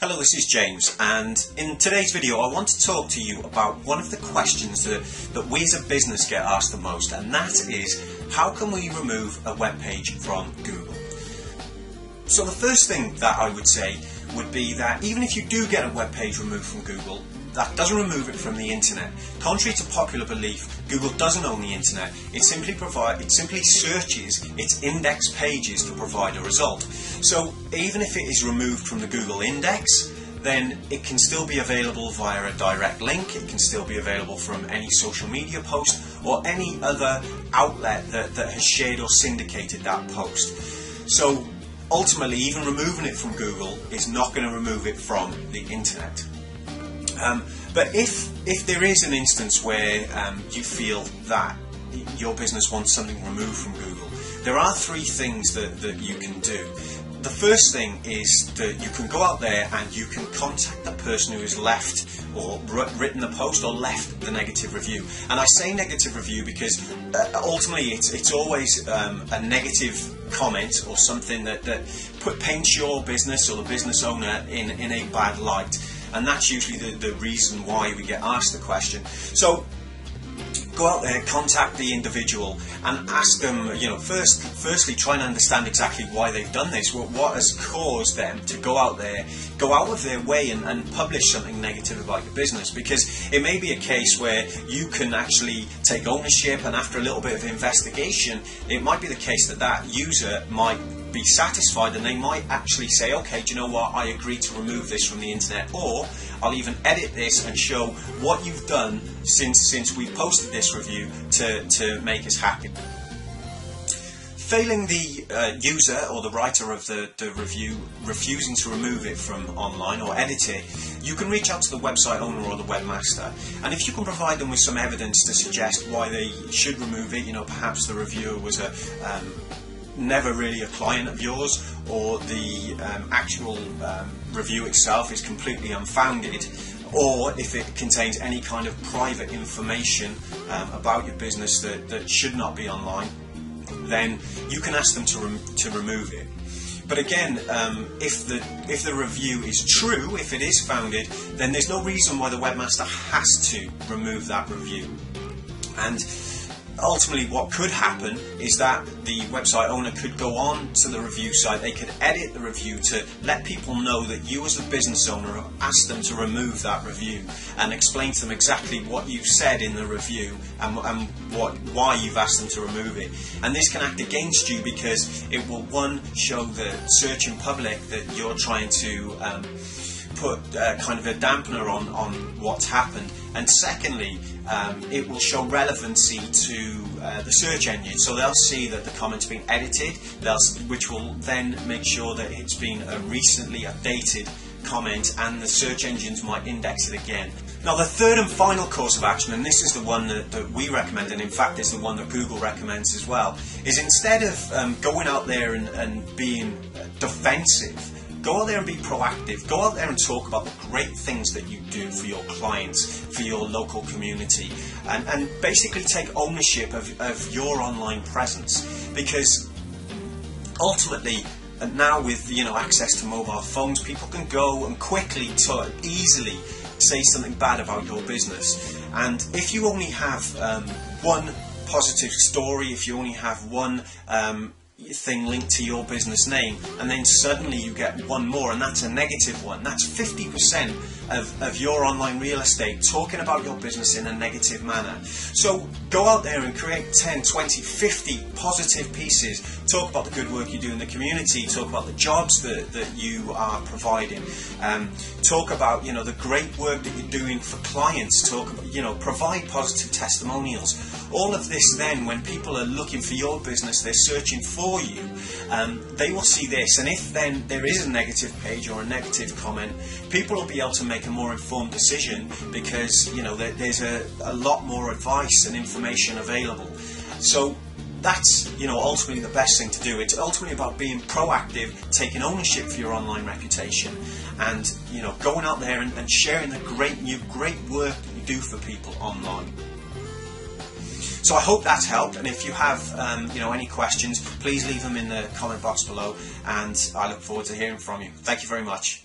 Hello, this is James, and in today's video I want to talk to you about one of the questions that we as a business get asked the most, and that is, how can we remove a web page from Google? So the first thing that I would say would be that even if you do get a web page removed from Google, that doesn't remove it from the internet. Contrary to popular belief, Google doesn't own the internet. It simply searches its index pages to provide a result. So even if it is removed from the Google index, then it can still be available via a direct link. It can still be available from any social media post or any other outlet that has shared or syndicated that post. So ultimately, even removing it from Google is not going to remove it from the internet. But if there is an instance where you feel that your business wants something removed from Google, there are three things that you can do. The first thing is that you can go out there and you can contact the person who has left or written the post or left the negative review. And I say negative review because ultimately it's always a negative comment or something that paints your business or the business owner in a bad light. And that's usually the reason why we get asked the question. So go out there, contact the individual and ask them, firstly try and understand exactly why they've done this, what has caused them to go out of their way and publish something negative about your business. Because it may be a case where you can actually take ownership, and after a little bit of investigation, it might be the case that user might be satisfied and they might actually say, okay, do you know what, I agree to remove this from the internet, or I'll even edit this and show what you've done since we posted this review to make us happy. Failing the user or the writer of the review refusing to remove it from online or edit it, you can reach out to the website owner or the webmaster, and if you can provide them with some evidence to suggest why they should remove it, perhaps the reviewer was never really a client of yours, or the actual review itself is completely unfounded, or if it contains any kind of private information about your business that should not be online, then you can ask them to remove it. But again, if the review is true, if it is founded, then there's no reason why the webmaster has to remove that review. And ultimately what could happen is that the website owner could go on to the review site, they could edit the review to let people know that you as a business owner asked them to remove that review, and explain to them exactly what you've said in the review and why you've asked them to remove it. And this can act against you because it will, one, show the searching public that you're trying to put kind of a dampener on what's happened, and secondly, it will show relevancy to the search engine, so they'll see that the comment's been edited, which will then make sure that it's been a recently updated comment, and the search engines might index it again. Now the third and final course of action, and this is the one that we recommend, and in fact is the one that Google recommends as well, is instead of going out there and being defensive, go out there and be proactive. Go out there and talk about the great things that you do for your clients, for your local community, and basically take ownership of your online presence. Because ultimately, now with access to mobile phones, people can go and quickly, easily say something bad about your business. And if you only have one positive story, if you only have one thing linked to your business name, and then suddenly you get one more and that's a negative one, that's 50% of your online real estate talking about your business in a negative manner. So go out there and create 10, 20, 50 positive pieces. Talk about the good work you do in the community, talk about the jobs that you are providing, talk about the great work that you're doing for clients, talk about, provide positive testimonials. All of this, then when people are looking for your business, they're searching for you, they will see this, and if then there is a negative page or a negative comment, people will be able to make a more informed decision, because there's a lot more advice and information available. So that's ultimately the best thing to do. It's ultimately about being proactive, taking ownership for your online reputation, and going out there and sharing the great work that you do for people online. So I hope that's helped, and if you have any questions, please leave them in the comment box below, and I look forward to hearing from you. Thank you very much.